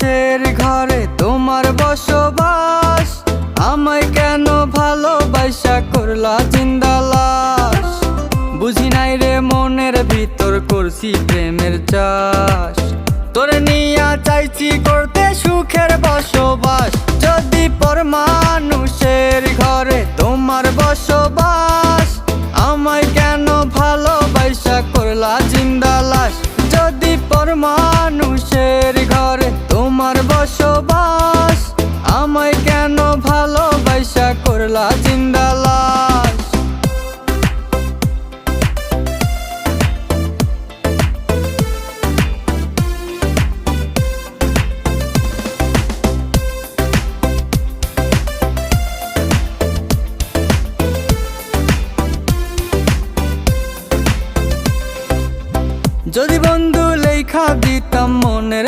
মানুষের ঘরে তোমার বসবাস, আমায় কেন ভালোবাসা করলা জিন্দা লাশ। বুঝি নাই রে মনের ভিতর করছি প্রেমের চাষ, তোরে নিয়া চাইছি করতে সুখের বসবাস। যদি পর মানুষের ঘরে তোমার বসবাস, আমায় কেন ভালোবাসা করলা জিন্দা লাশ। যদি পর মানুষের ঘরে তোমার বসবাস, আমায় কেন ভালোবাসা করলা জিন্দা লাশ। যদি বন্ধু লেখা দিতাম মনের